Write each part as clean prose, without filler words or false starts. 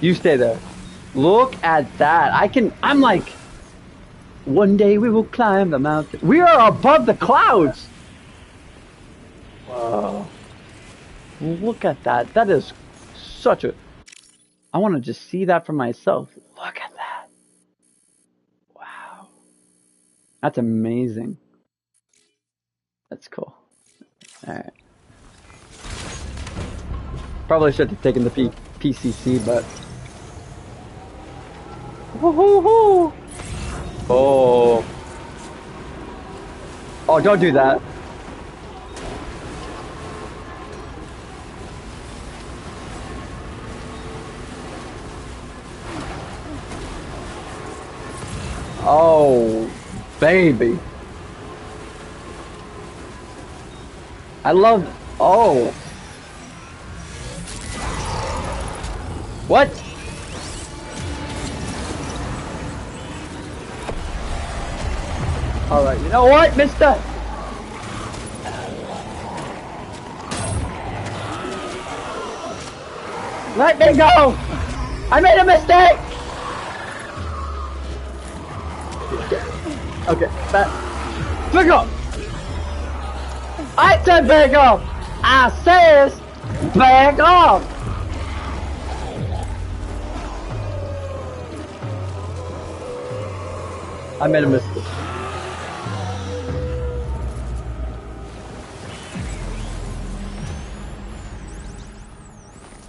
You stay there. Look at that. I'm like, one day we will climb the mountain. We are above the clouds. Whoa. Look at that. That is such a... I want to just see that for myself. Look at that. Wow. That's amazing. That's cool. Alright. Probably should have taken the PCC, but... Woohoo! Oh. Oh, don't do that. Oh, baby. I love... Oh. What? Alright, you know what, mister? Let me go! I made a mistake! Okay, back up! I said back up! I says back up! I made a mistake.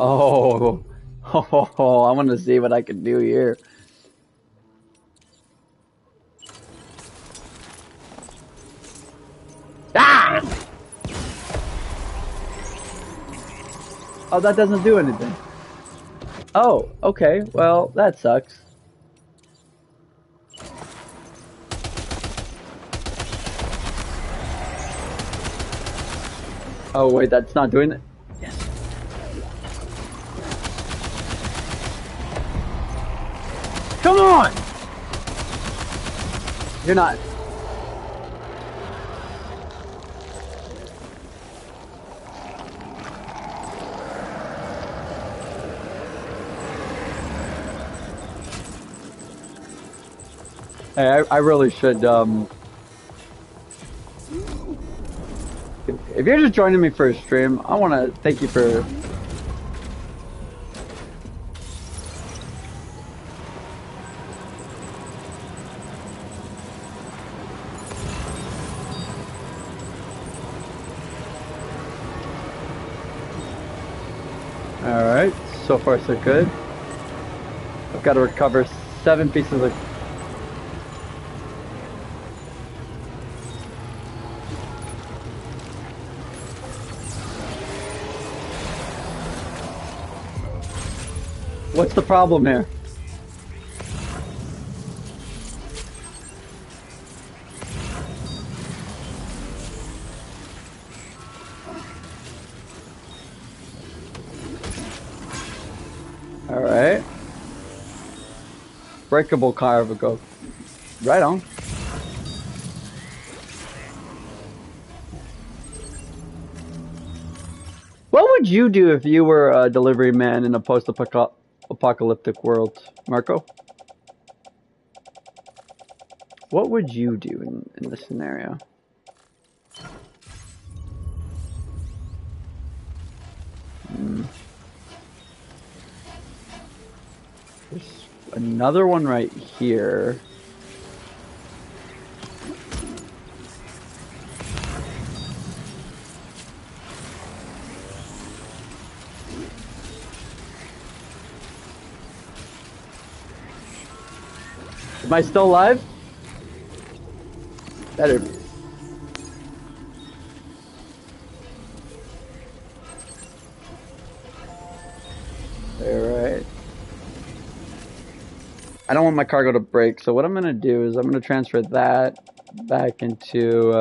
Oh, I want to see what I can do here. Ah! Oh, that doesn't do anything. Oh, okay. Well, that sucks. Oh, wait, that's not doing it? Yes. Come on! You're not. Hey, I really should, if you're just joining me for a stream, I want to thank you for... Alright, so far so good. I've got to recover 7 pieces of... What's the problem here? Alright. Breakable cargo. Right on. What would you do if you were a delivery man in a post-apocalyptic world, Marco? What would you do in this scenario? There's another one right here. Am I still alive? Better be. Alright. I don't want my cargo to break, so what I'm gonna do is I'm gonna transfer that back into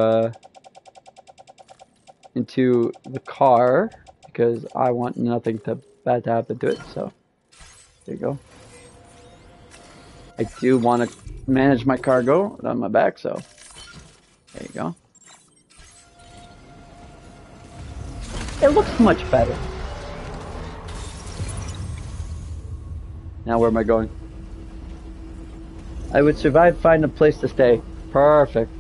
the car because I want nothing bad to happen to it, so there you go. I do want to manage my cargo on my back, so there you go. It looks much better. Now where am I going? I would survive, find a place to stay. Perfect.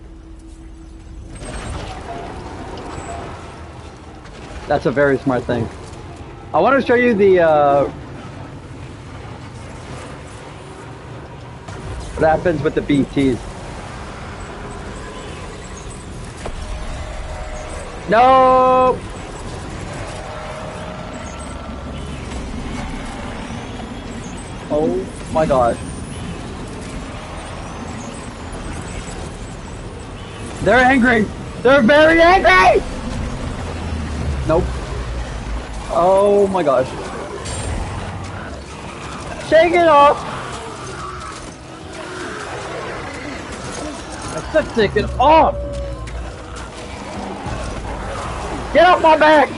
That's a very smart thing. I want to show you the what happens with the BTs. No! Oh my god. They're angry! They're very angry! Nope. Oh my gosh. Shake it off! I said take it off! Get off my back!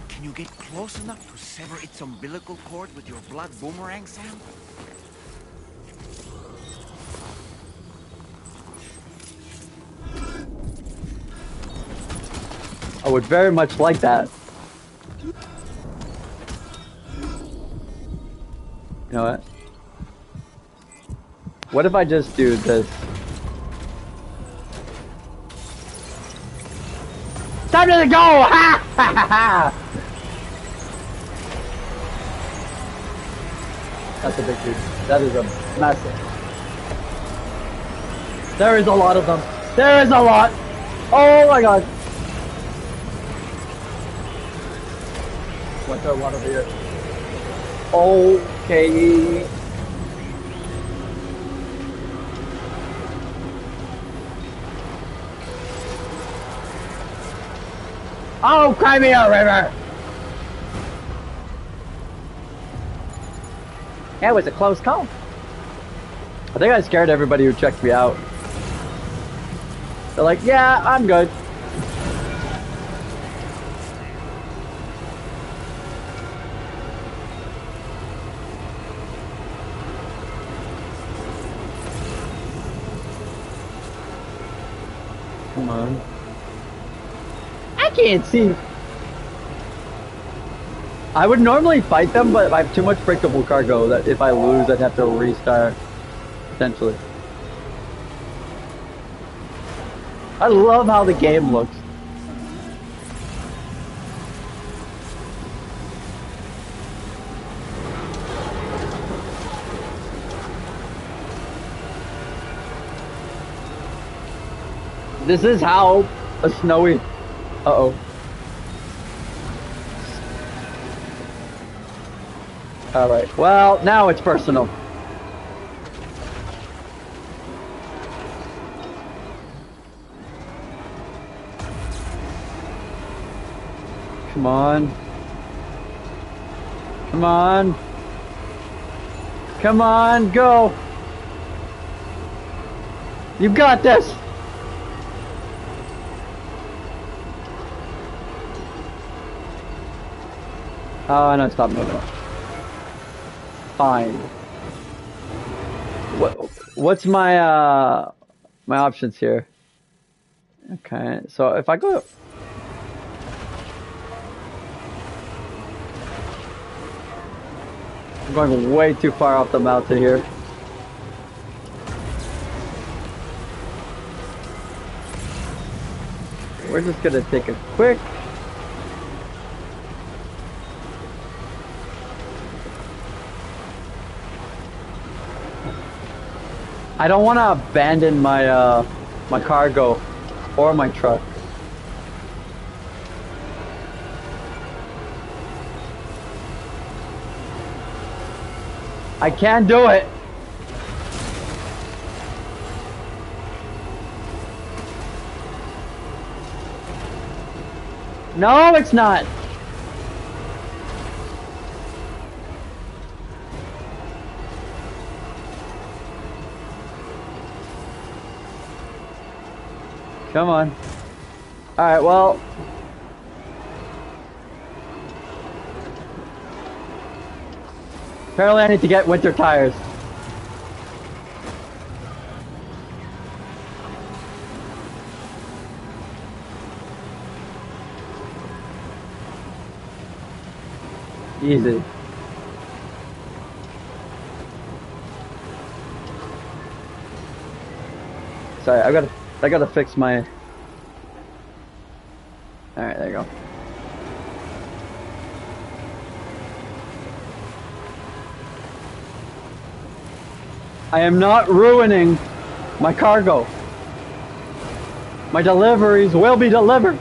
Can you get close enough to sever its umbilical cord with your blood boomerang, Sam? I would very much like that. You know what? What if I just do this? Time to go! Ha ha ha ha! That's a big dude. That is a massive. There is a lot of them. There is a lot! Oh my god! What's our one over here? Okay. Oh, cry me a river! That was a close call. I think I scared everybody who checked me out. They're like, yeah, I'm good. Come on. I can't see. I would normally fight them, but I have too much breakable cargo that if I lose, I'd have to restart. Potentially. I love how the game looks. This is how a snowy... Uh-oh. Alright, well, now it's personal. Come on. Come on. Come on, go. You got this. Oh, no, stop moving. Fine. What's my my options here? Okay, so if I go... I'm going way too far off the mountain here. We're just gonna take a quick... I don't want to abandon my my cargo or my truck. I can't do it. No, it's not. Come on. Alright, well. Apparently I need to get winter tires. Easy. Sorry, I gotta fix my. All right, there you go. I am not ruining my cargo. My deliveries will be delivered.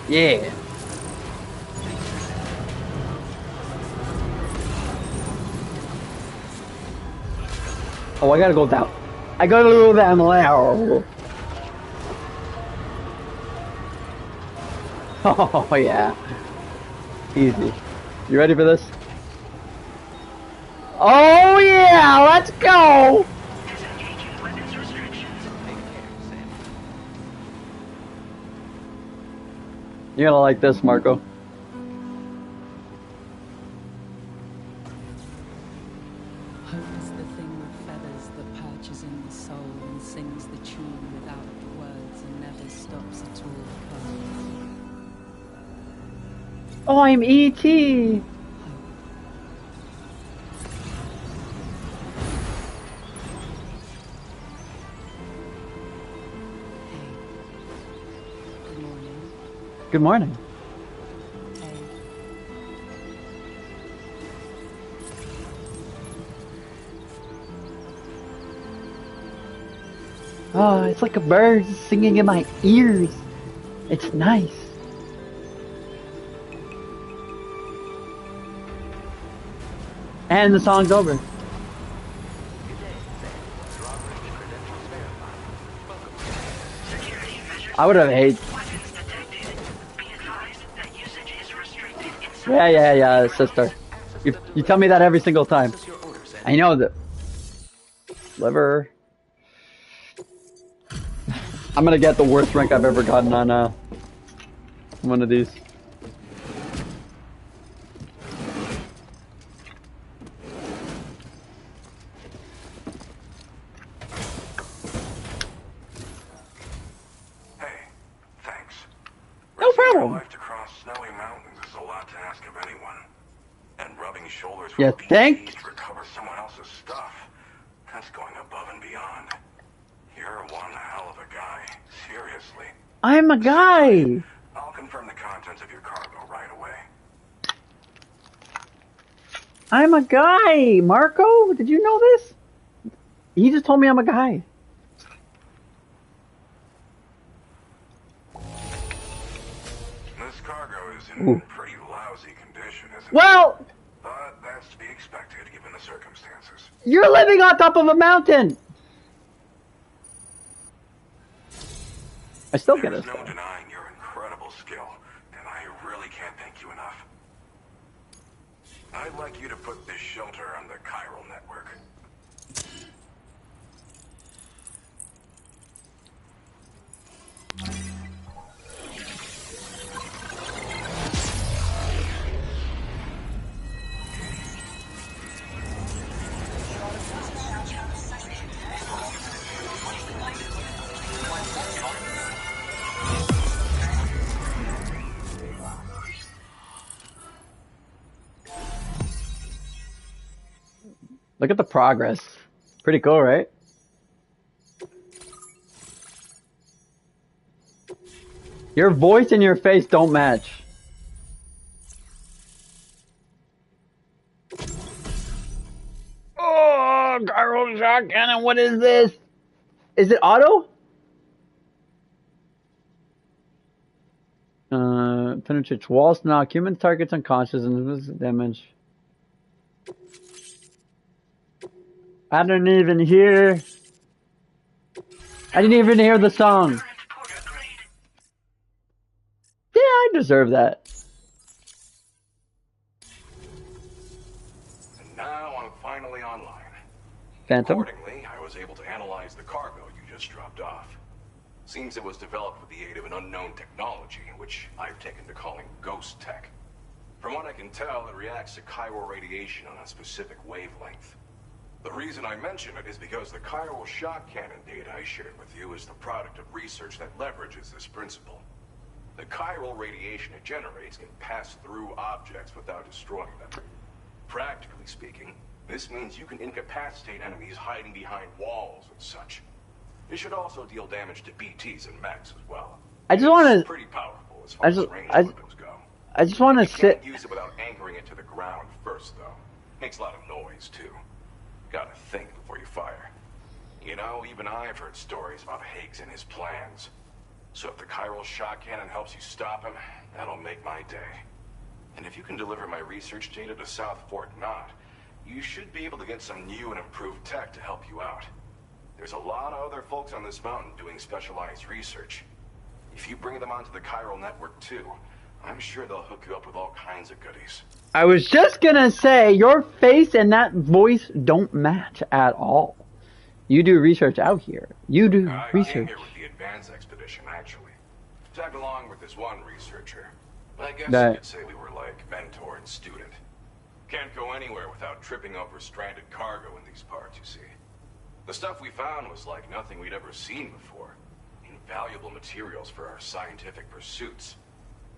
Yeah. Oh, I gotta go down. I gotta go down there. Oh, yeah. Easy. You ready for this? Oh, yeah! Let's go! You're gonna like this, Marco. Hope is the thing with feathers that perches in the soul and sings the tune without words and never stops at all. Oh, I'm E.T. Good morning. Good morning. Oh, it's like a bird singing in my ears. It's nice. And the song's over. I would have hated. Yeah, sister. You tell me that every single time. I know that. Liver. I'm gonna get the worst rank I've ever gotten on one of these. Hey, thanks. No problem. Life to cross snowy mountains is a lot to ask of anyone. And rubbing shoulders You with think? PTs to recover someone else's stuff. That's going above and beyond. You're one hell of a guy. Seriously. I'm a guy. I'll confirm the contents of your cargo right away. I'm a guy. Marco, did you know this? He just told me I'm a guy. This cargo is in pretty lousy condition, isn't it? Well, But that's to be expected given the circumstances. you're living on top of a mountain. I still get There's it. no denying your incredible skill, and I really can't thank you enough. I'd like you to put this shelter on the chiral network. Look at the progress. Pretty cool, right? Your voice and your face don't match. Oh, gyro shot cannon, what is this? Is it auto? Penetrates walls, knock human targets unconscious and damage. I didn't even hear the song. Yeah, I deserve that. And now I'm finally online. Phantom? Accordingly, I was able to analyze the cargo you just dropped off. Seems it was developed with the aid of an unknown technology, which I've taken to calling ghost tech. From what I can tell, it reacts to chiral radiation on a specific wavelength. The reason I mention it is because the chiral shock cannon data I shared with you is the product of research that leverages this principle. The chiral radiation it generates can pass through objects without destroying them. Practically speaking, this means you can incapacitate enemies hiding behind walls and such. It should also deal damage to BTs and mechs as well. I just want to. It's pretty powerful as far as ranged weapons go. I just want to sit. Can't use it without anchoring it to the ground first, though. Makes a lot of noise too. Gotta think before you fire. You know, even I've heard stories about Higgs and his plans. So if the chiral shock cannon helps you stop him, that'll make my day. And if you can deliver my research data to South Fort Knott, you should be able to get some new and improved tech to help you out. There's a lot of other folks on this mountain doing specialized research. If you bring them onto the chiral network too, I'm sure they'll hook you up with all kinds of goodies. I was just gonna say, your face and that voice don't match at all. You do research out here. You do research. I came here with the advance expedition, actually. Tagged along with this one researcher. I guess you could say we were like mentor and student. Can't go anywhere without tripping over stranded cargo in these parts, you see. The stuff we found was like nothing we'd ever seen before. Invaluable materials for our scientific pursuits.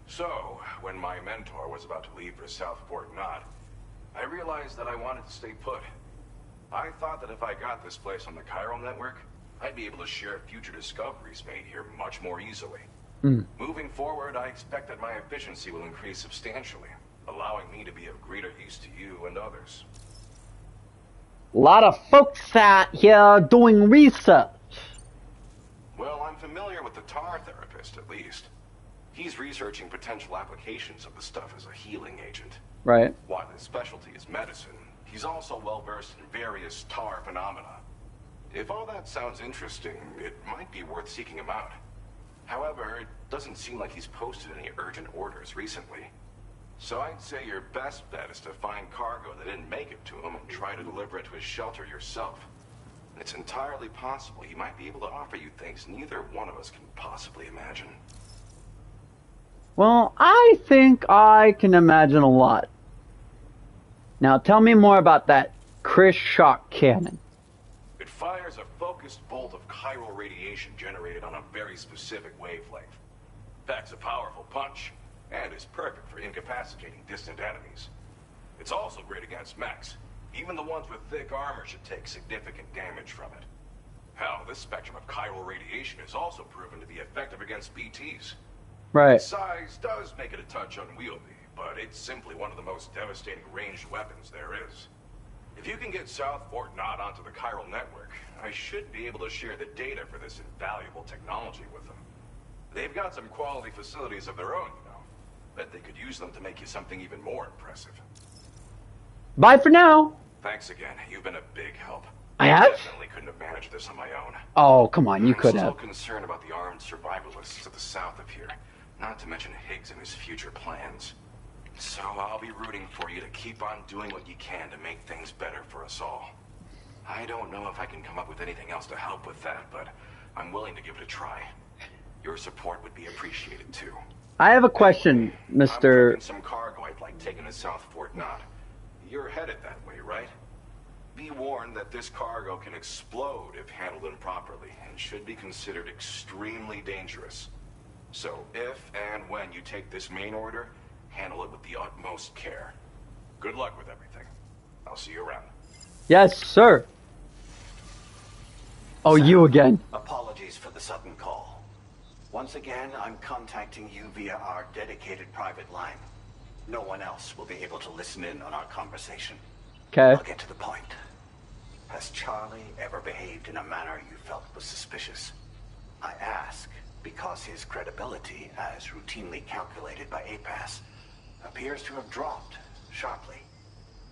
So, when my mentor was about to leave for South Fort Knott, I realized that I wanted to stay put. I thought that if I got this place on the chiral network, I'd be able to share future discoveries made here much more easily. Moving forward, I expect that my efficiency will increase substantially, allowing me to be of greater use to you and others. A lot of folks out here doing research. Well, I'm familiar with the tar therapist, at least. He's researching potential applications of the stuff as a healing agent. Right. While his specialty is medicine, he's also well-versed in various tar phenomena. If all that sounds interesting, it might be worth seeking him out. However, it doesn't seem like he's posted any urgent orders recently. So I'd say your best bet is to find cargo that didn't make it to him and try to deliver it to his shelter yourself. It's entirely possible he might be able to offer you things neither one of us can possibly imagine. Well, I think I can imagine a lot. Now tell me more about that Chris shock cannon. It fires a focused bolt of chiral radiation generated on a very specific wavelength. Packs a powerful punch, and is perfect for incapacitating distant enemies. It's also great against mechs. Even the ones with thick armor should take significant damage from it. Hell, this spectrum of chiral radiation is also proven to be effective against BTs. Right. Its size does make it a touch unwieldy, but it's simply one of the most devastating ranged weapons there is. If you can get South Fort Knott onto the chiral network, I should be able to share the data for this invaluable technology with them. They've got some quality facilities of their own, you know. Bet they could use them to make you something even more impressive. Bye for now. Thanks again. You've been a big help. I have? Definitely couldn't have managed this on my own. Oh, come on, you could I'm have. still concerned about the armed survivalists to the south of here, not to mention Higgs and his future plans. So I'll be rooting for you to keep on doing what you can to make things better for us all. I don't know if I can come up with anything else to help with that, but I'm willing to give it a try. Your support would be appreciated too. I have a question, I'm Mr. prepping some cargo I'd like taken to South Fort Knott. You're headed that way, right? Be warned that this cargo can explode if handled improperly, and should be considered extremely dangerous. So if and when you take this main order, handle it with the utmost care. Good luck with everything. I'll see you around. Yes, sir. Oh, you again. Apologies for the sudden call. Once again, I'm contacting you via our dedicated private line. No one else will be able to listen in on our conversation. Okay. I'll get to the point. Has Charlie ever behaved in a manner you felt was suspicious? I ask because his credibility, as routinely calculated by APAS, appears to have dropped sharply.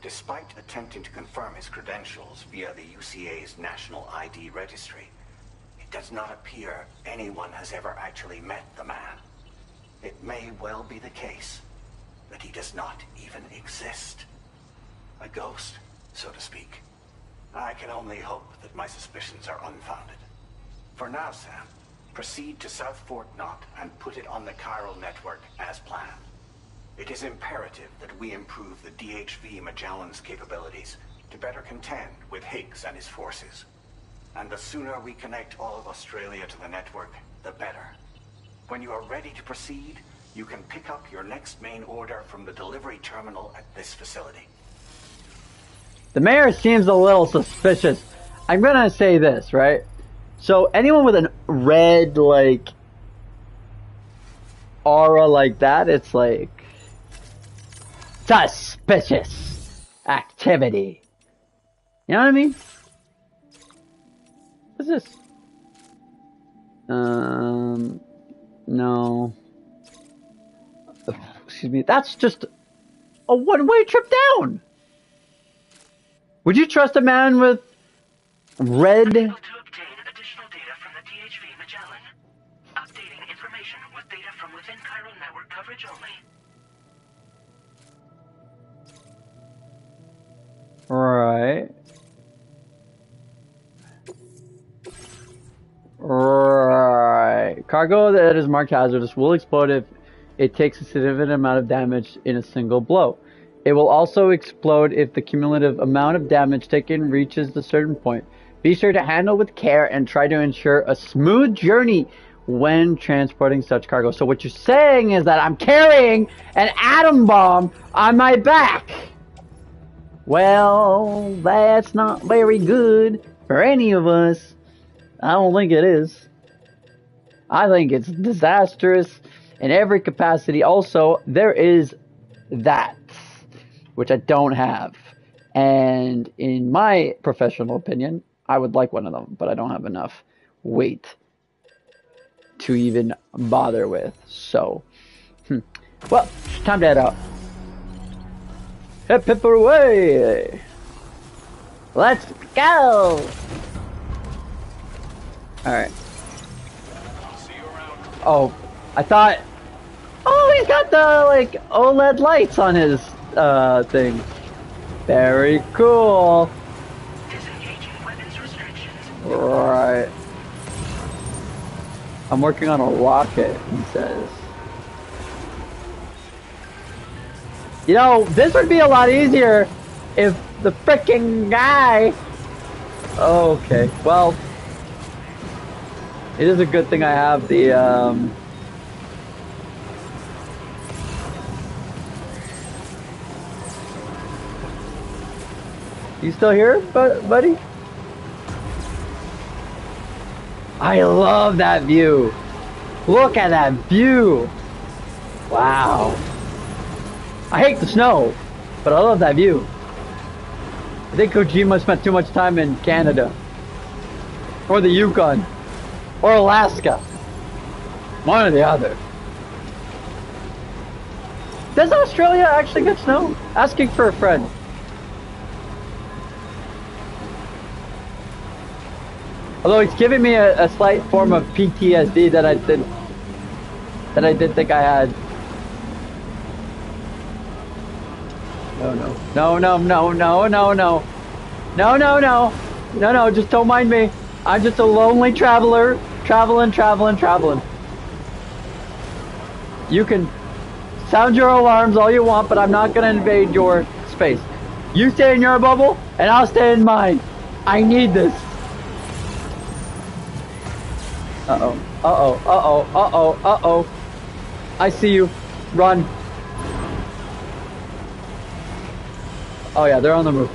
Despite attempting to confirm his credentials via the UCA's National ID Registry, it does not appear anyone has ever actually met the man. It may well be the case that he does not even exist. A ghost, so to speak. I can only hope that my suspicions are unfounded. For now, Sam, proceed to South Fort Knott and put it on the chiral network as planned. It is imperative that we improve the DHV Magellan's capabilities to better contend with Higgs and his forces. And the sooner we connect all of Australia to the network, the better. When you are ready to proceed, you can pick up your next main order from the delivery terminal at this facility. The mayor seems a little suspicious. I'm gonna say this, right? So anyone with a red, like, aura like that, it's like suspicious activity. You know what I mean? What's this? No. Excuse me. That's just a one-way trip down. Would you trust a man with red? Able to obtain additional data from the THV Magellan. Updating information with data from within Cairo network coverage only. Right. Right. Cargo that is marked hazardous will explode if it takes a significant amount of damage in a single blow. It will also explode if the cumulative amount of damage taken reaches a certain point. Be sure to handle with care and try to ensure a smooth journey when transporting such cargo. So what you're saying is that I'm carrying an atom bomb on my back. Well, that's not very good for any of us. I don't think it is. I think it's disastrous in every capacity. Also, there is that, which I don't have. And in my professional opinion, I would like one of them, but I don't have enough weight to even bother with. So, well, time to head out. Hip hip away! Let's go! Alright. Oh, I thought... Oh, he's got the, like, OLED lights on his, thing. Very cool. Disengaging weapons restrictions. Right. I'm working on a rocket, he says. You know, this would be a lot easier if the frickin' guy... Okay, well... It is a good thing I have the, You still here, buddy? I love that view. Look at that view. Wow. I hate the snow, but I love that view. I think Kojima spent too much time in Canada. Or the Yukon. Or Alaska. One or the other. Does Australia actually get snow? Asking for a friend. Although it's giving me a slight form of PTSD that I did think I had. No, just don't mind me. I'm just a lonely traveler, traveling. You can sound your alarms all you want, but I'm not gonna invade your space. You stay in your bubble, and I'll stay in mine. I need this. Uh-oh. I see you. Run. Oh yeah, they're on the move.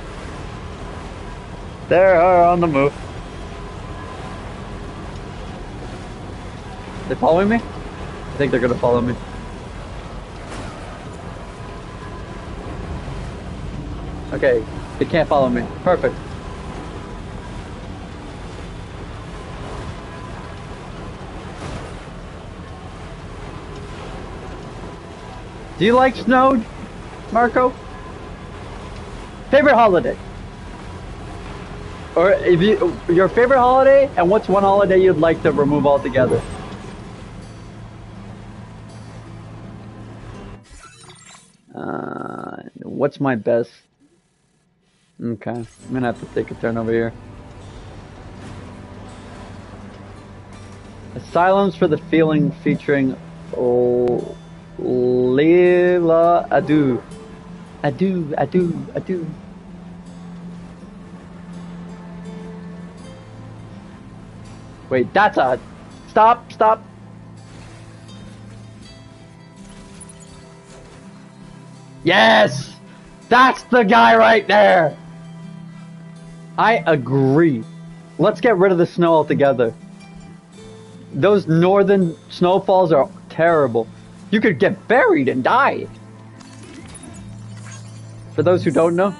They are on the move. They following me? I think they're gonna follow me. Okay, they can't follow me. Perfect. Do you like snow, Marco? Favorite holiday? Or if your favorite holiday, and what's one holiday you'd like to remove altogether? What's my best? Okay, I'm gonna have to take a turn over here. Asylums for the Feeling featuring Leila Adu. Wait, that's a... Stop, stop. Yes! That's the guy right there! I agree. Let's get rid of the snow altogether. Those northern snowfalls are terrible. You could get buried and die. For those who don't know.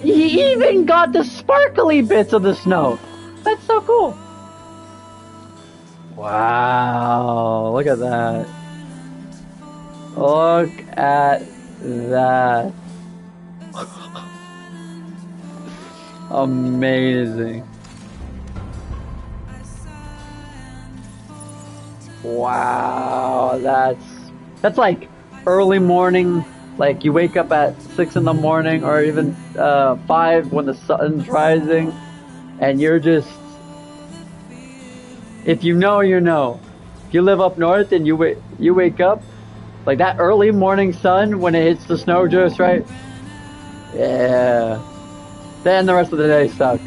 He even got the sparkly bits of the snow. That's so cool. Wow, look at that. Look at that. Amazing. Wow, that's like early morning, like you wake up at 6 in the morning or even 5 when the sun's rising, and you're just, if you know, you know. If you live up north and you wake up, like that early morning sun when it hits the snow just right, yeah, then the rest of the day sucks.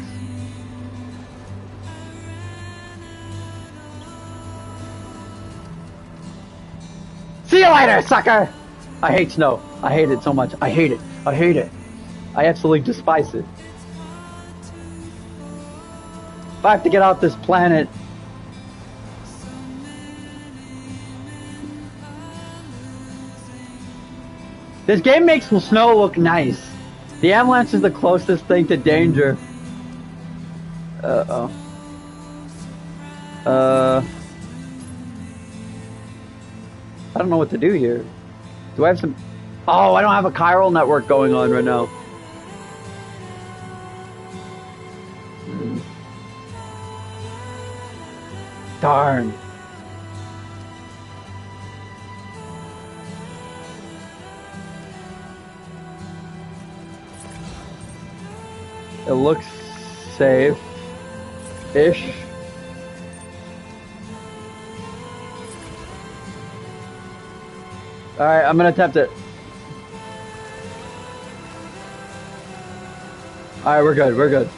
See you later, sucker! I hate snow. I hate it so much. I hate it. I hate it. I absolutely despise it. If I have to get off this planet... This game makes the snow look nice. The avalanche is the closest thing to danger. Uh-oh. I don't know what to do here. Do I have some... Oh, I don't have a chiral network going on right now. Darn. It looks safe-ish. Alright, I'm gonna attempt it. Alright, we're good, we're good.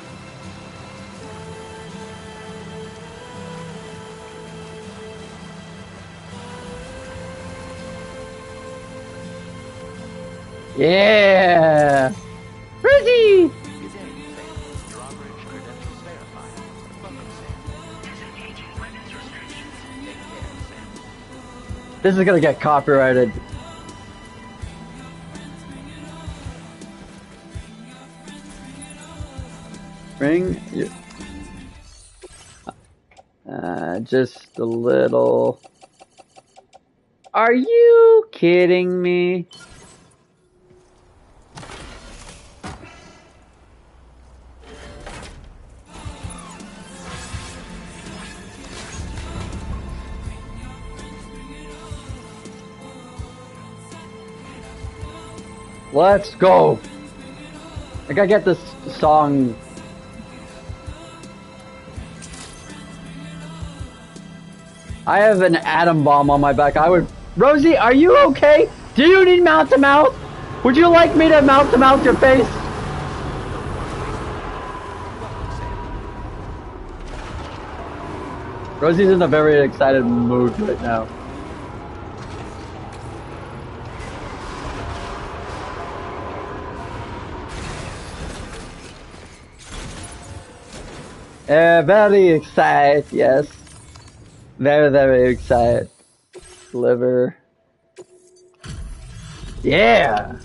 Yeah! Rizzy! This is gonna get copyrighted. Ring? Just a little. Are you kidding me? Let's go. I gotta get this song. I have an atom bomb on my back. Rosie, are you okay? Do you need mouth to mouth? Would you like me to mouth your face? Rosie's in a very excited mood right now. Very excited, yes. Very, very excited. Liver. Yeah!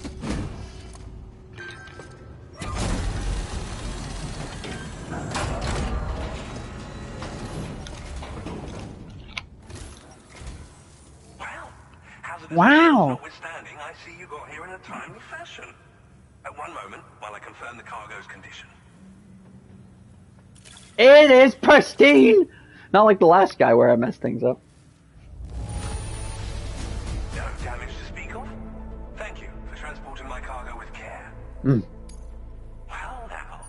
Wow! Notwithstanding, I see you got here in a timely fashion. At one moment, while I confirm the cargo's condition. It is pristine! Not like the last guy where I messed things up. No damage to speak of? Thank you for transporting my cargo with care. Mm. Well now,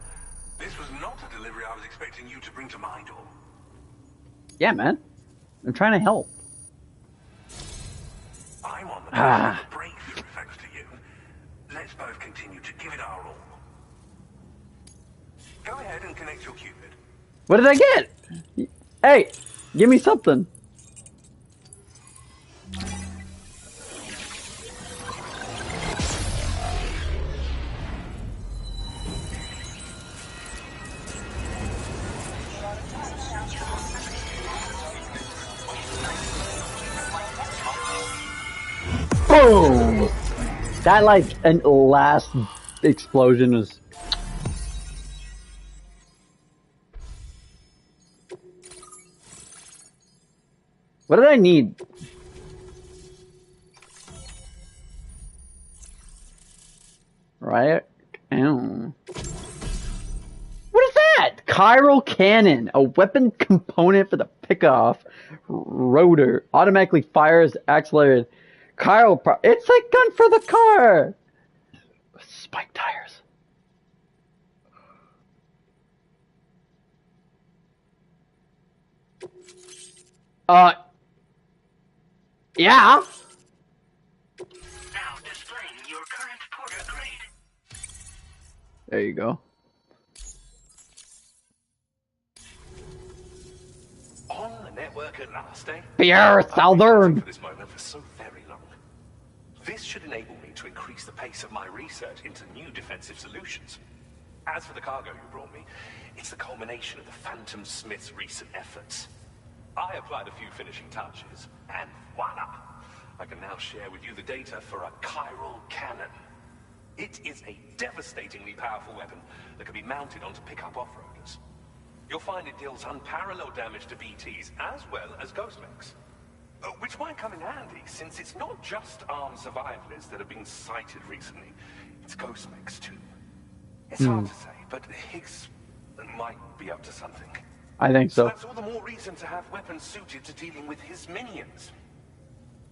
this was not a delivery I was expecting you to bring to my door. Yeah, man. I'm trying to help. I'm on the path of breakthrough thanks to you. Let's both continue to give it our all. Go ahead and connect your Cupid. What did I get? Hey, give me something. Boom! That like an last explosion was. What did I need? Right? Ow. What is that? Chiral cannon, a weapon component for the pickoff rotor. Automatically fires accelerated. Chiral it's a gun for the car! Spike tires. Yeah. Now displaying your current Porter grade. There you go. On the network at last, eh? Pierre Southern. I've been waiting for this moment for so very long. This should enable me to increase the pace of my research into new defensive solutions. As for the cargo you brought me, it's the culmination of the Phantom Smith's recent efforts. I applied a few finishing touches, and voila! I can now share with you the data for a chiral cannon. It is a devastatingly powerful weapon that can be mounted onto pickup off-roaders. You'll find it deals unparalleled damage to BTs as well as ghost mechs. Which might come in handy, since it's not just armed survivalists that have been sighted recently. It's ghost mechs too. It's hard to say, but Higgs might be up to something. I think so. That's all the more reason to have weapons suited to dealing with his minions.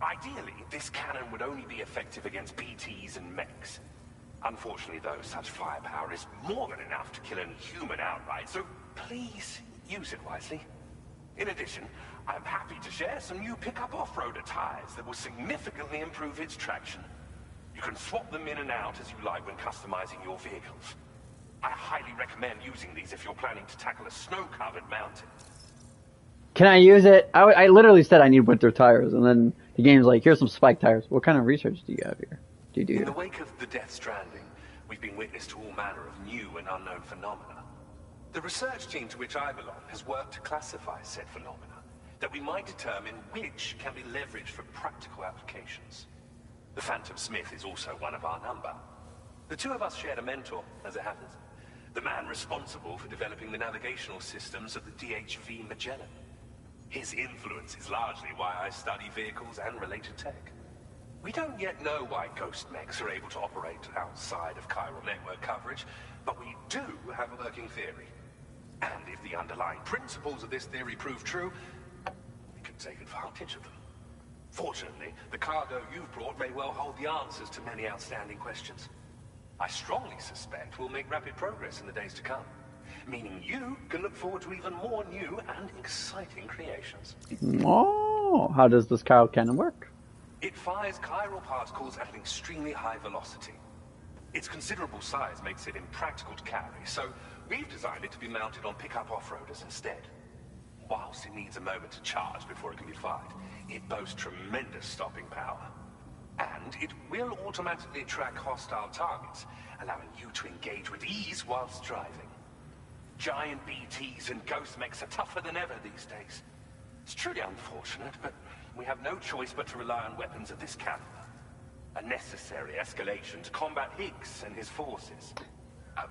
Ideally, this cannon would only be effective against PTs and mechs. Unfortunately, though, such firepower is more than enough to kill any human outright, so please use it wisely. In addition, I'm happy to share some new pickup off-roader tires that will significantly improve its traction. You can swap them in and out as you like when customizing your vehicles. I highly recommend using these if you're planning to tackle a snow-covered mountain. Can I use it? I literally said I need winter tires, and then the game's like, here's some spike tires. What kind of research do you have here? In the wake of the Death Stranding, we've been witness to all manner of new and unknown phenomena. The research team to which I belong has worked to classify said phenomena, that we might determine which can be leveraged for practical applications. The Phantom Smith is also one of our number. The two of us shared a mentor, as it happens. The man responsible for developing the navigational systems of the DHV Magellan. His influence is largely why I study vehicles and related tech. We don't yet know why ghost mechs are able to operate outside of chiral network coverage, but we do have a working theory. And if the underlying principles of this theory prove true, we can take advantage of them. Fortunately, the cargo you've brought may well hold the answers to many outstanding questions. I strongly suspect we'll make rapid progress in the days to come, meaning you can look forward to even more new and exciting creations. Oh, how does this chiral cannon work? It fires chiral particles at an extremely high velocity. Its considerable size makes it impractical to carry, so we've designed it to be mounted on pickup off-roaders instead. Whilst it needs a moment to charge before it can be fired, it boasts tremendous stopping power. And it will automatically track hostile targets, allowing you to engage with ease whilst driving. Giant BTs and ghost mechs are tougher than ever these days. It's truly unfortunate, but we have no choice but to rely on weapons of this caliber. A necessary escalation to combat Higgs and his forces.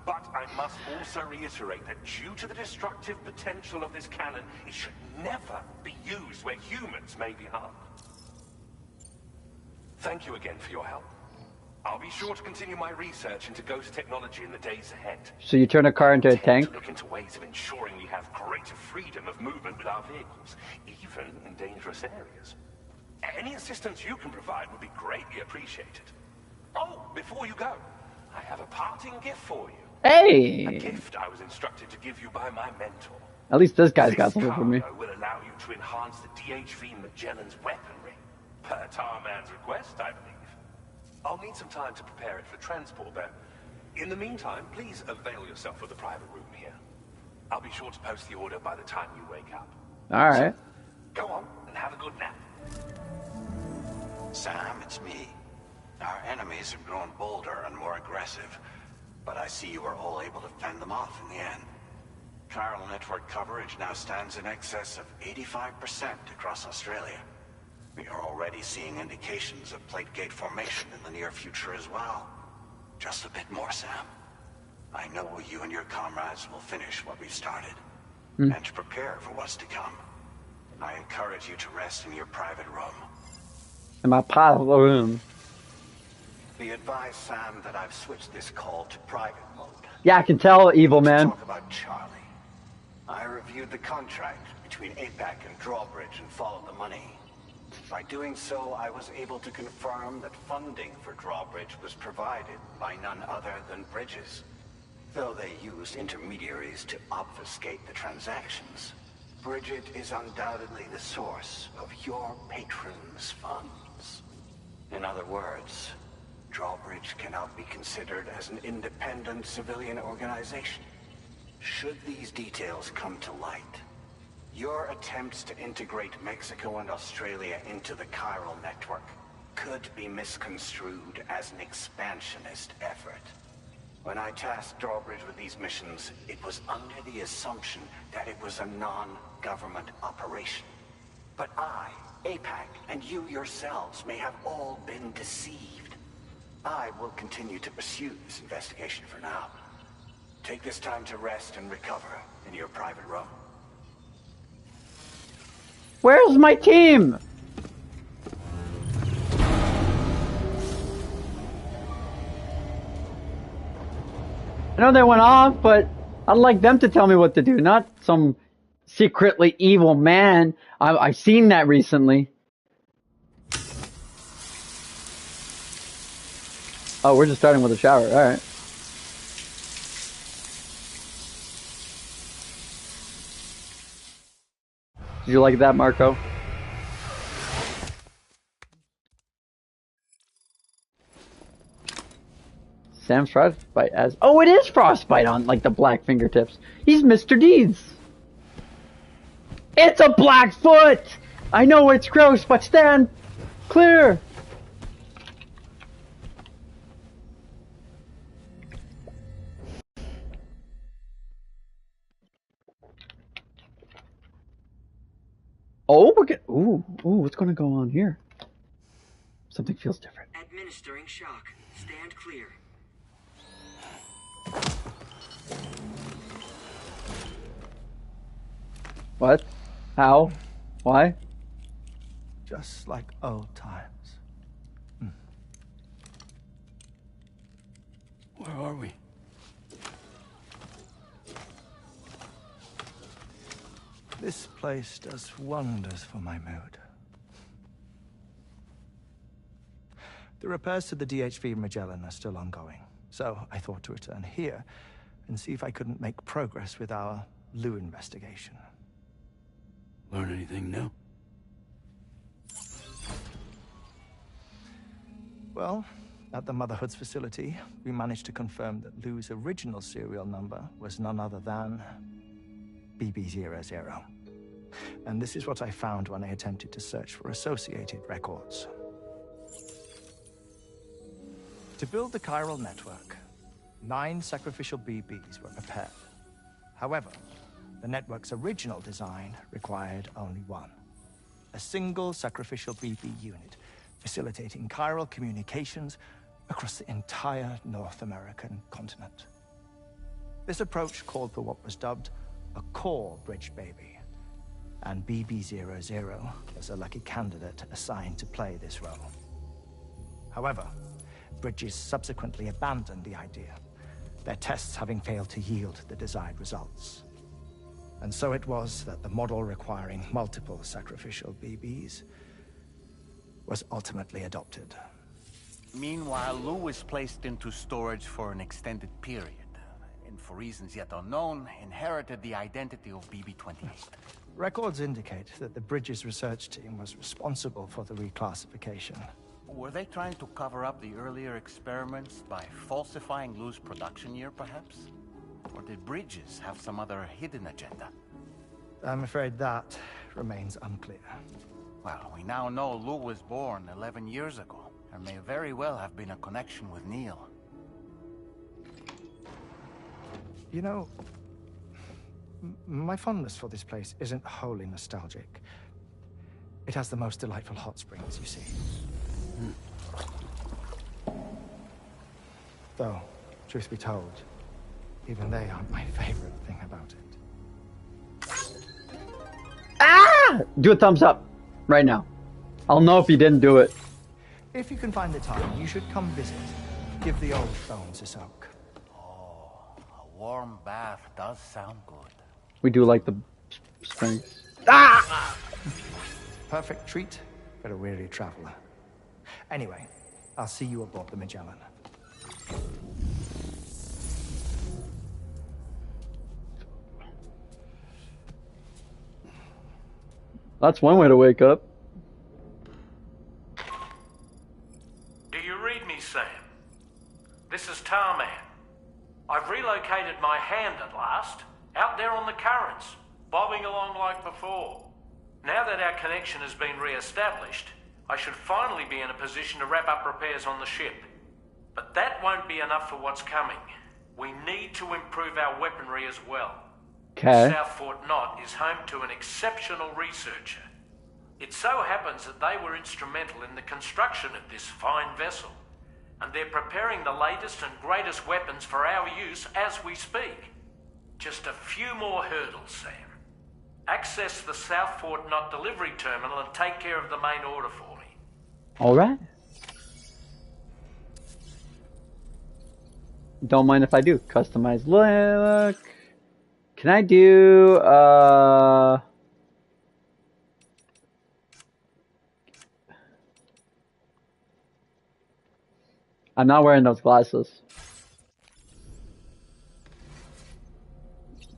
But I must also reiterate that due to the destructive potential of this cannon, it should never be used where humans may be harmed. Thank you again for your help. I'll be sure to continue my research into ghost technology in the days ahead. So you turn a car into a tank? To look into ways of ensuring we have greater freedom of movement with our vehicles, even in dangerous areas. Any assistance you can provide would be greatly appreciated. Oh, before you go, I have a parting gift for you. Hey! A gift I was instructed to give you by my mentor. At least this guy's got something for me. This will allow you to enhance the DHV Magellan's weaponry. Per Tarman's request, I believe. I'll need some time to prepare it for transport, though. In the meantime, please avail yourself of the private room here. I'll be sure to post the order by the time you wake up. All right. So, go on and have a good nap. Sam, it's me. Our enemies have grown bolder and more aggressive, but I see you were all able to fend them off in the end. Chiral network coverage now stands in excess of 85% across Australia. We are already seeing indications of plate gate formation in the near future as well. Just a bit more, Sam. I know you and your comrades will finish what we've started, and to prepare for what's to come. I encourage you to rest in your private room. In my private room. Be advised, Sam, that I've switched this call to private mode. Yeah, I can tell, evil man. Talk about Charlie. I reviewed the contract between APAC and Drawbridge and followed the money. By doing so, I was able to confirm that funding for Drawbridge was provided by none other than Bridges. Though they used intermediaries to obfuscate the transactions, Bridget is undoubtedly the source of your patron's funds. In other words, Drawbridge cannot be considered as an independent civilian organization. Should these details come to light, your attempts to integrate Mexico and Australia into the Chiral network could be misconstrued as an expansionist effort. When I tasked Drawbridge with these missions, it was under the assumption that it was a non-government operation. But I, APAC, and you yourselves may have all been deceived. I will continue to pursue this investigation for now. Take this time to rest and recover in your private room. Where's my team? I know they went off, but I'd like them to tell me what to do, not some secretly evil man. I've seen that recently. Oh, we're just starting with a shower. All right. Did you like that, Marco? Sam's frostbite as... Oh, it is frostbite on, like, the black fingertips. He's Mr. Deeds. It's a black foot! I know it's gross, but stand clear! Oh, we're getting... Ooh, what's gonna go on here? Something feels different. Administering shock. Stand clear. What? How? Why? Just like old times. Where are we? This place does wonders for my mood. The repairs to the DHV Magellan are still ongoing, so I thought to return here and see if I couldn't make progress with our Lou investigation. Learn anything new? Well, at the Motherhood's facility, we managed to confirm that Lou's original serial number was none other than BB00. And this is what I found when I attempted to search for associated records. To build the Chiral network, 9 sacrificial BBs were prepared. However, the network's original design required only 1. A single sacrificial BB unit, facilitating chiral communications across the entire North American continent. This approach called for what was dubbed a core bridge baby, and BB00 was a lucky candidate assigned to play this role. However, Bridges subsequently abandoned the idea, their tests having failed to yield the desired results. And so it was that the model requiring multiple sacrificial BBs was ultimately adopted. Meanwhile, Lou was placed into storage for an extended period, and for reasons yet unknown, inherited the identity of BB-28. Records indicate that the Bridges research team was responsible for the reclassification. Were they trying to cover up the earlier experiments by falsifying Lou's production year, perhaps? Or did Bridges have some other hidden agenda? I'm afraid that remains unclear. Well, we now know Lou was born 11 years ago. There may very well have been a connection with Neil. You know, my fondness for this place isn't wholly nostalgic. It has the most delightful hot springs, you see. Though, truth be told, even they aren't my favorite thing about it. Ah! Do a thumbs up right now. I'll know if you didn't do it. If you can find the time, you should come visit. Give the old bones a soak. Oh, a warm bath does sound good. We do like the springs. Ah! Perfect treat for a weary traveler. Anyway, I'll see you aboard the Magellan. That's one way to wake up. Do you read me, Sam? This is Tarman. I've relocated my hand at last, out there on the currents, bobbing along like before. Now that our connection has been re-established, I should finally be in a position to wrap up repairs on the ship. But that won't be enough for what's coming. We need to improve our weaponry as well. Okay. South Fort Knot is home to an exceptional researcher. It so happens that they were instrumental in the construction of this fine vessel, and they're preparing the latest and greatest weapons for our use as we speak. Just a few more hurdles, Sam. Access the South Fort Knot delivery terminal and take care of the main order for me. All right. Don't mind if I do. Customize look. Can I do, I'm not wearing those glasses.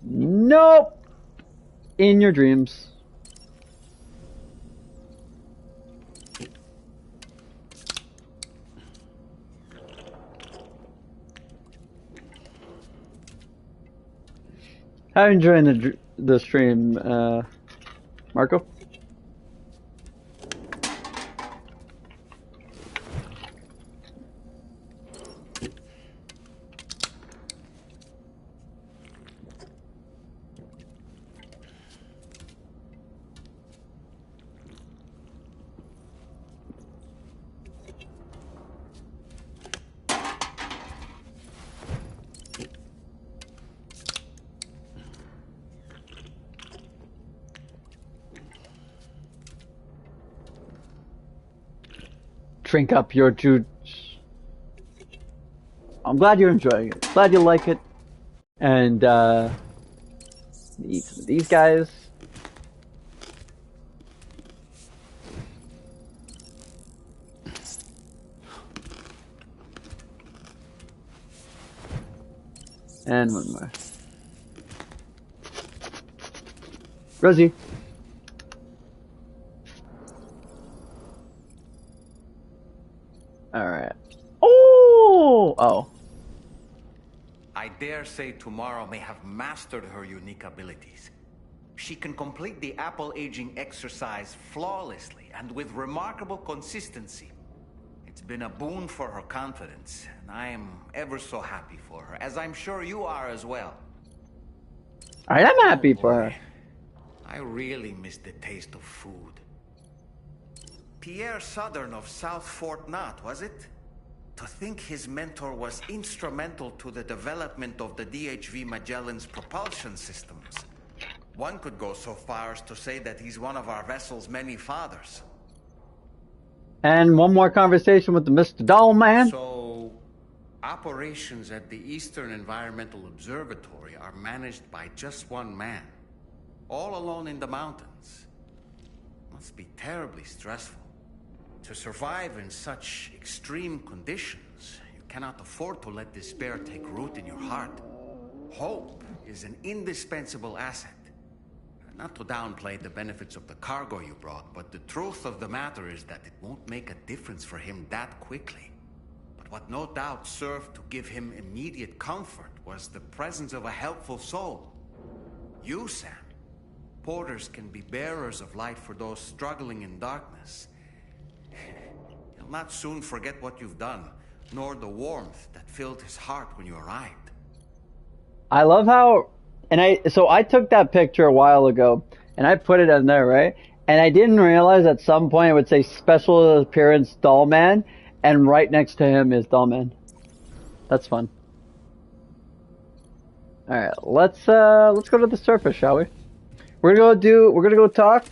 Nope. In your dreams. How are you enjoying the stream, Marco? Drink up your juice. I'm glad you're enjoying it. Glad you like it. And eat some of these guys. And one more. Rosie. Alright. Oh! I dare say tomorrow may have mastered her unique abilities. She can complete the apple aging exercise flawlessly and with remarkable consistency. It's been a boon for her confidence, and I am ever so happy for her, as I'm sure you are as well. I am happy for her. I really miss the taste of food. Pierre Southern of South Fort Knot, was it? To think his mentor was instrumental to the development of the DHV Magellan's propulsion systems. One could go so far as to say that he's one of our vessel's many fathers. And one more conversation with the Mr. Doll Man. So, operations at the Eastern Environmental Observatory are managed by just one man, all alone in the mountains. Must be terribly stressful. To survive in such extreme conditions, you cannot afford to let despair take root in your heart. Hope is an indispensable asset. Not to downplay the benefits of the cargo you brought, but the truth of the matter is that it won't make a difference for him that quickly. But But what no doubt served to give him immediate comfort was the presence of a helpful soul. You, Sam. Porters can be bearers of light for those struggling in darkness. He'll not soon forget what you've done, nor the warmth that filled his heart when you arrived. I love how, so I took that picture a while ago, and I put it in there, right? And I didn't realize at some point it would say special appearance Dollman, and right next to him is Dollman. That's fun. All right, let's go to the surface, shall we? We're gonna go talk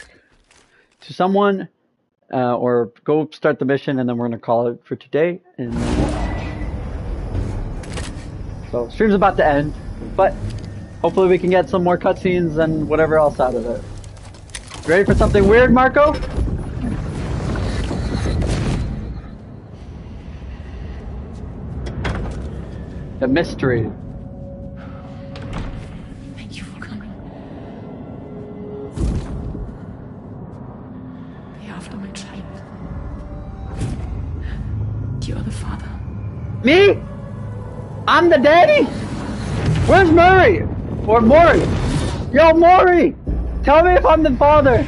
to someone, or go start the mission, and then we're gonna call it for today. And so stream's about to end, but hopefully we can get some more cutscenes and whatever else out of it. Ready for something weird, Marco? The mystery. Thank you for coming. They after my child. You're the father. Me? I'm the daddy? Where's Murray? Or Maury? Yo, Maury! Tell me if I'm the father!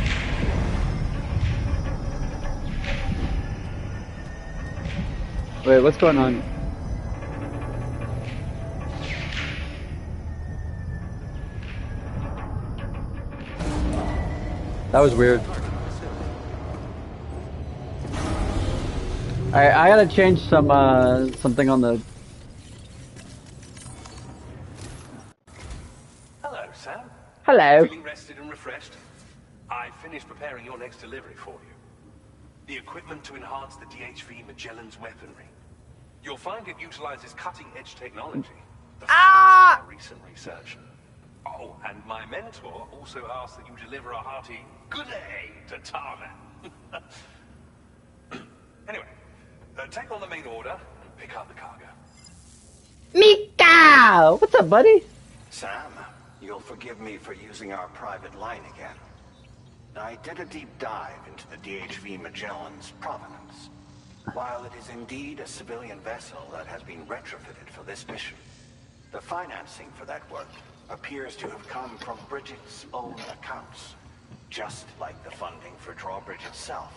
Wait, what's going on? That was weird. Alright, I gotta change some, something on the... Hello, Sam. Hello. Feeling rested and refreshed? I finished preparing your next delivery for you. The equipment to enhance the DHV Magellan's weaponry. You'll find it utilizes cutting-edge technology. The fruits of our recent research. Oh, and my mentor also asked that you deliver a hearty good day to Tarman. Anyway, take on the main order and pick up the cargo. Mika! What's up, buddy? Sam, you'll forgive me for using our private line again. I did a deep dive into the DHV Magellan's provenance. While it is indeed a civilian vessel that has been retrofitted for this mission, the financing for that work appears to have come from Bridget's own accounts, just like the funding for Drawbridge itself.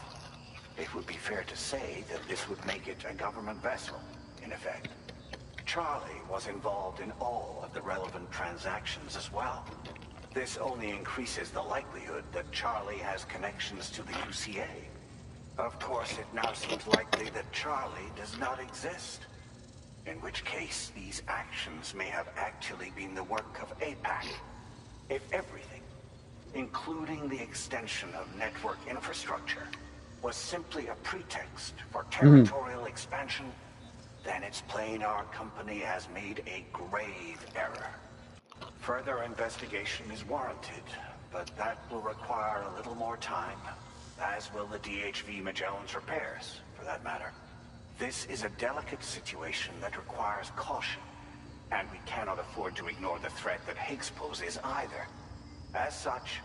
It would be fair to say that this would make it a government vessel, in effect. Charlie was involved in all of the relevant transactions as well. This only increases the likelihood that Charlie has connections to the UCA. Of course, it now seems likely that Charlie does not exist. In which case, these actions may have actually been the work of APAC. If everything, including the extension of network infrastructure, was simply a pretext for territorial expansion, then it's plain our company has made a grave error. Further investigation is warranted, but that will require a little more time, as will the DHV Magellan's repairs, for that matter. This is a delicate situation that requires caution, and we cannot afford to ignore the threat that Higgs poses either. As such,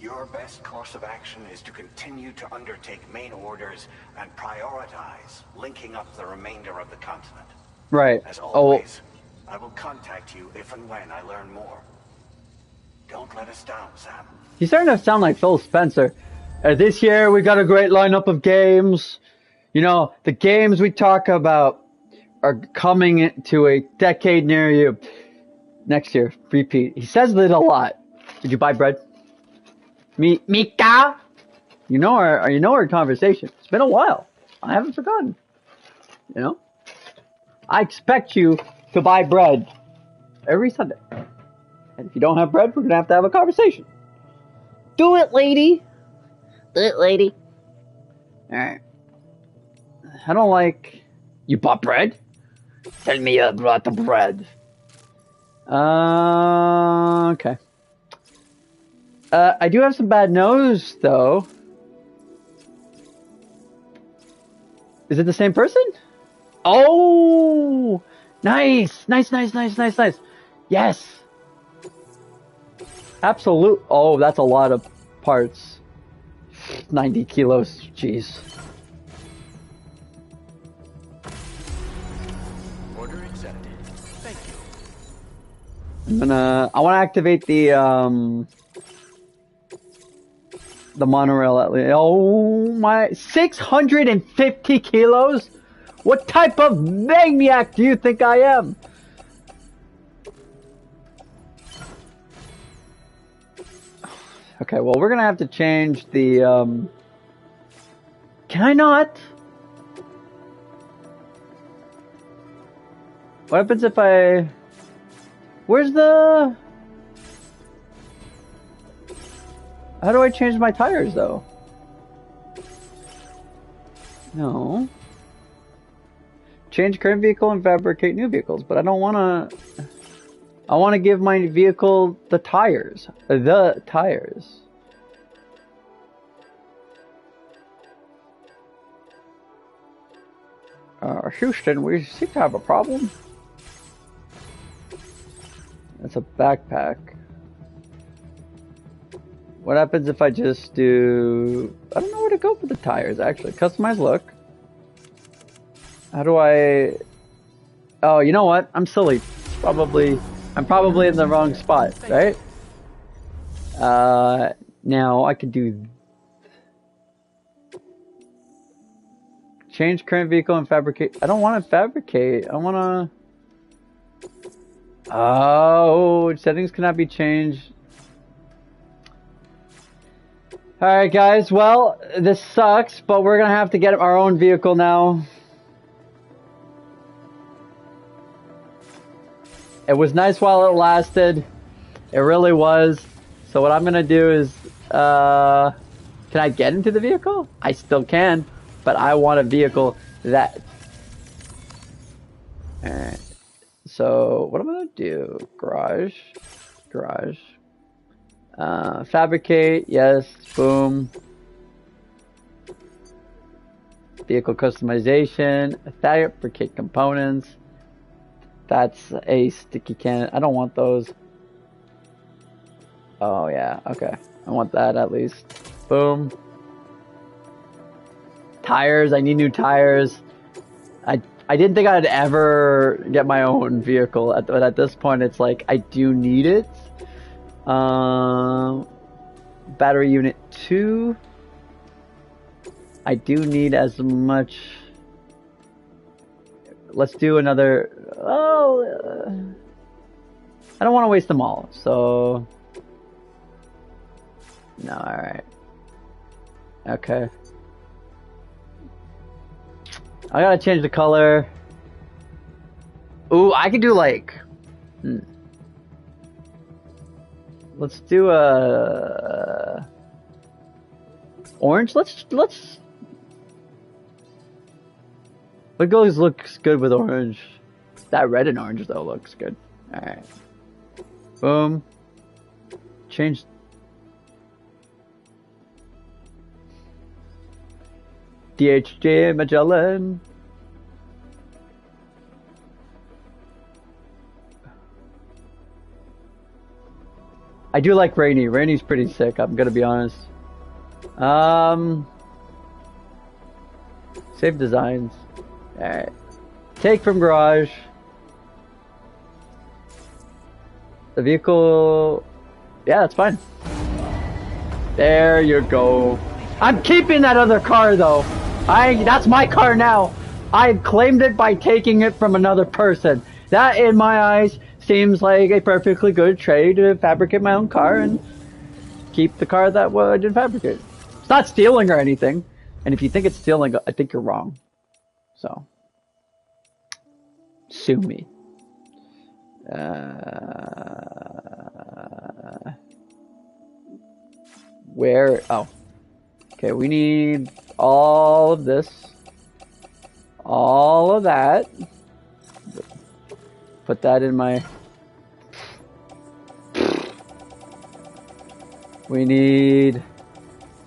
your best course of action is to continue to undertake main orders and prioritize linking up the remainder of the continent. Right. As always, I will contact you if and when I learn more. Don't let us down, Sam. He's starting to sound like Phil Spencer. This year we got a great lineup of games. You know, the games we talk about are coming to a decade near you. Next year, repeat. He says that a lot. Did you buy bread? Mika? You know our conversation. It's been a while. I haven't forgotten. You know? I expect you to buy bread every Sunday. And if you don't have bread, we're gonna have to have a conversation. Do it, lady. Do it, lady. Alright. I don't like... You bought bread? Tell me you brought the bread. Okay. I do have some bad news, though. Is it the same person? Oh! Nice! Nice. Yes! Absolute. Oh, that's a lot of parts. 90 kilos. Jeez. I want to activate the monorail at least. Oh my, 650 kilos? What type of maniac do you think I am? Okay, well, we're gonna have to change the, Can I not? What happens if I... Where's the... How do I change my tires, though? No. Change current vehicle and fabricate new vehicles, but I don't want to... I want to give my vehicle the tires. The tires. Houston, we seem to have a problem. That's a backpack. What happens if I just do... I don't know where to go for the tires, actually. Customize look. How do I... Oh, you know what? I'm silly. I'm probably in the wrong spot, right? Now I could do... Change current vehicle and fabricate... I don't want to fabricate. I want to... Oh, settings cannot be changed. Alright guys, well, this sucks, but we're gonna have to get our own vehicle now. It was nice while it lasted. It really was. So what I'm gonna do is, can I get into the vehicle? I still can, but I want a vehicle that... Alright. So, what I'm gonna do, garage, fabricate, yes, boom, vehicle customization, fabricate components, that's a sticky can, I don't want those, oh yeah, okay, I want that at least, boom, tires, I need new tires, I didn't think I'd ever get my own vehicle, but at this point it's like, I do need it. Battery unit 2. I do need as much. Let's do another. Oh, I don't want to waste them all, so. No, alright. Okay. I gotta change the color. Ooh, I could do like... Let's do a... Orange? Let's... What goes looks good with orange? That red and orange though looks good. Alright. Boom. Change... DHJ Magellan. I do like Rainy. Rainy's pretty sick, I'm gonna be honest. Save designs. Alright. Take from garage. The vehicle... Yeah, that's fine. There you go. I'm keeping that other car though. That's my car now. I claimed it by taking it from another person. That, in my eyes, seems like a perfectly good trade to fabricate my own car and keep the car that I didn't fabricate. It's not stealing or anything. And if you think it's stealing, I think you're wrong. So, sue me. Where? Oh. Okay, we need all of this. All of that. Put that in my... We need...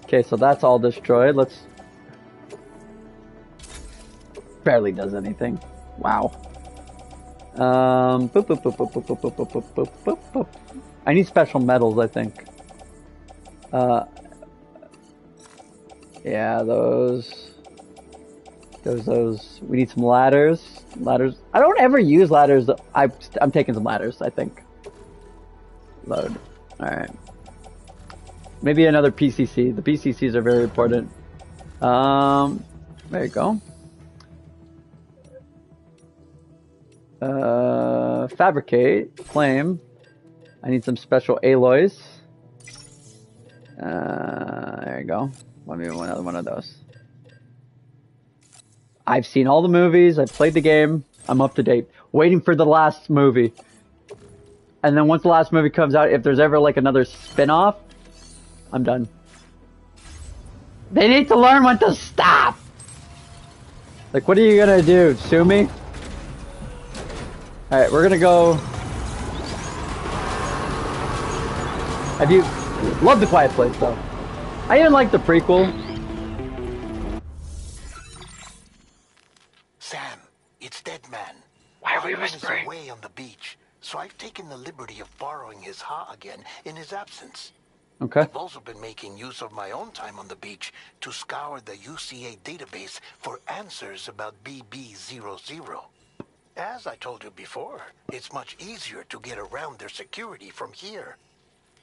Okay, so that's all destroyed. Let's... Barely does anything. Wow. Boop, boop, boop, boop, boop, boop, boop, boop, boop, boop, boop. I need special metals, I think. Yeah, those. We need some ladders. I don't ever use ladders. I'm taking some ladders, I think. Load. Alright. Maybe another PCC. The PCCs are very important. There you go. Fabricate. Flame. I need some special alloys. There you go. Let me another one of those. I've seen all the movies. I've played the game. I'm up to date. Waiting for the last movie. And then once the last movie comes out, if there's ever like another spin-off, I'm done. They need to learn when to stop! Like, what are you gonna do? Sue me? Alright, we're gonna go... Have you... Love The Quiet Place, though. I didn't like the prequel. Sam, it's Deadman. Why are we Ivan is whispering? away on the beach, so I've taken the liberty of borrowing his Ha again in his absence. Okay. I've also been making use of my own time on the beach to scour the UCA database for answers about BB00. As I told you before, it's much easier to get around their security from here.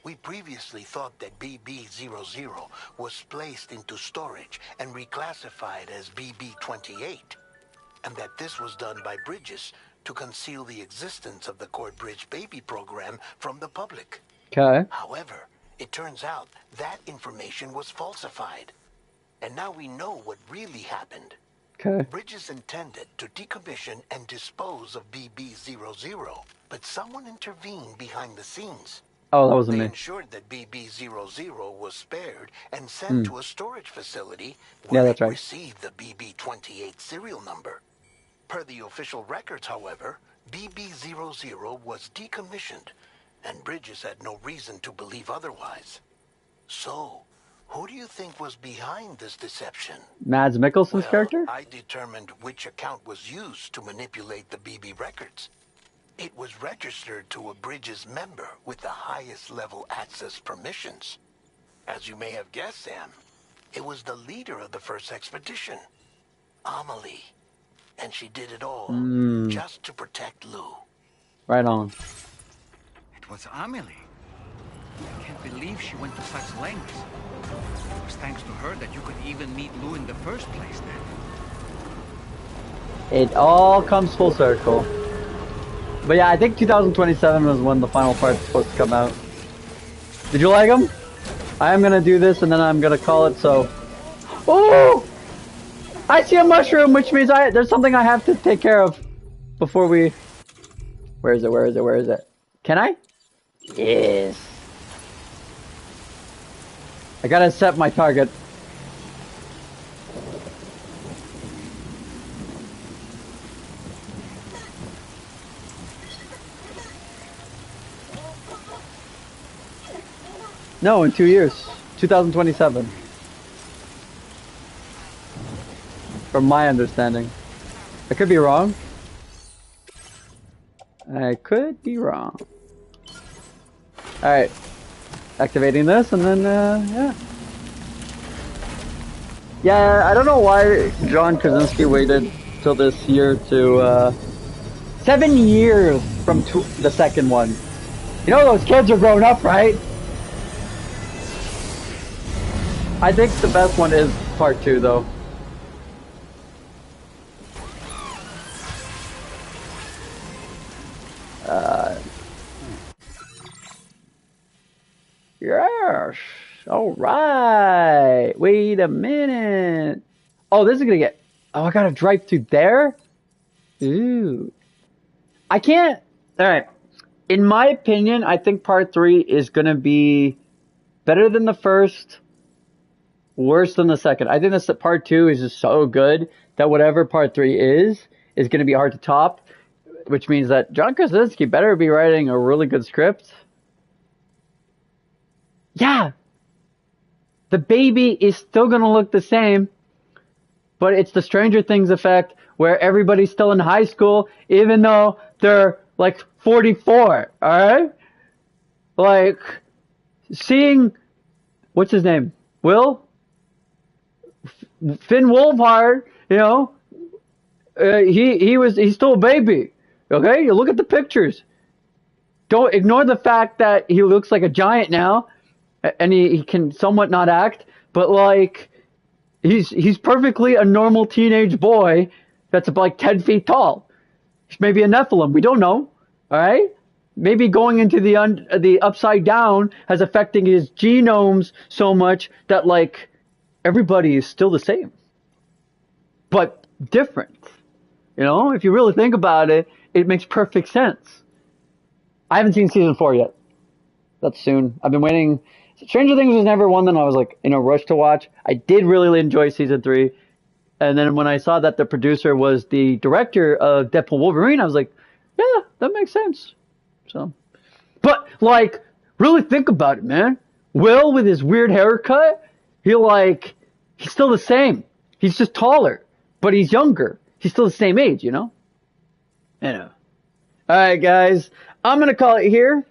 We previously thought that BB00 was placed into storage and reclassified as BB28, and that this was done by Bridges to conceal the existence of the Cord Bridge baby program from the public. Okay. However, it turns out that information was falsified. And now we know what really happened. Okay. Bridges intended to decommission and dispose of BB00, but someone intervened behind the scenes. Oh, that wasn't They me. ensured that BB00 was spared and sent to a storage facility Yeah, where that's it right. received the BB28 serial number. Per the official records, however, BB00 was decommissioned, and Bridges had no reason to believe otherwise. So, who do you think was behind this deception? Mads Mikkelsen's character? I determined which account was used to manipulate the BB records. It was registered to a Bridges member with the highest level access permissions. As you may have guessed, Sam, it was the leader of the first expedition, Amelie. And she did it all just to protect Lou. Right on. It was Amelie. I can't believe she went to such lengths. It was thanks to her that you could even meet Lou in the first place then. It all comes full circle. But yeah, I think 2027 was when the final part's supposed to come out. Did you like them? I am gonna do this and then I'm gonna call it so. Oh! I see a mushroom, which means there's something I have to take care of before we... Where is it? Where is it? Where is it? Can I? Yes. I gotta set my target. No, in 2 years. 2027. From my understanding. I could be wrong. I could be wrong. Alright. Activating this and then, yeah. Yeah, I don't know why John Krasinski waited till this year to, 7 years from the second one. You know those kids are grown up, right? I think the best one is part 2, though. Yes. All right. Wait a minute. Oh, this is gonna get. Oh, I gotta drive through there. Ooh. I can't. All right. In my opinion, I think part 3 is gonna be better than the first, worse than the second. I think this part 2 is just so good that whatever part 3 is gonna be hard to top. Which means that John Krasinski better be writing a really good script. Yeah. The baby is still gonna look the same, but it's the Stranger Things effect where everybody's still in high school even though they're like 44, alright? Like, seeing, what's his name? Will? Finn Wolfhard, you know, he's still a baby. Okay, you look at the pictures. Don't ignore the fact that he looks like a giant now, and he can somewhat not act, but like he's perfectly a normal teenage boy that's like 10 feet tall. He's maybe a Nephilim. We don't know. All right. Maybe going into the upside down has affecting his genomes so much that like everybody is still the same, but different. You know, if you really think about it, it makes perfect sense. I haven't seen season 4 yet. That's soon. I've been waiting. Stranger Things was never one that I was like in a rush to watch. I did really enjoy season 3. And then when I saw that the producer was the director of Deadpool Wolverine, I was like, yeah, that makes sense. So, but like, really think about it, man. Will with his weird haircut, he's still the same. He's just taller, but he's younger. He's still the same age, you know? Anyway. Alright, guys. I'm gonna call it here.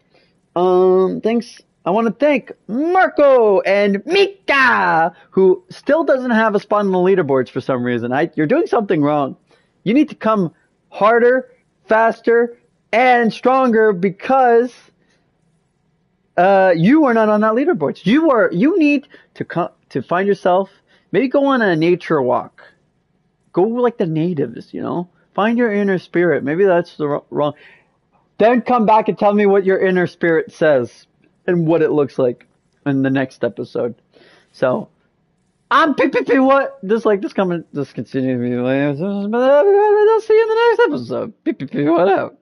Thanks. I want to thank Marco and Mika, who still doesn't have a spot on the leaderboards for some reason. You're doing something wrong. You need to come harder, faster, and stronger because you are not on that leaderboard. You need to find yourself. Maybe go on a nature walk. Go like the natives, you know. Find your inner spirit. Maybe that's the wrong. Then come back and tell me what your inner spirit says and what it looks like in the next episode. So, I'm pppwhat. Just continue to be. I'll see you in the next episode. Pppwhat out.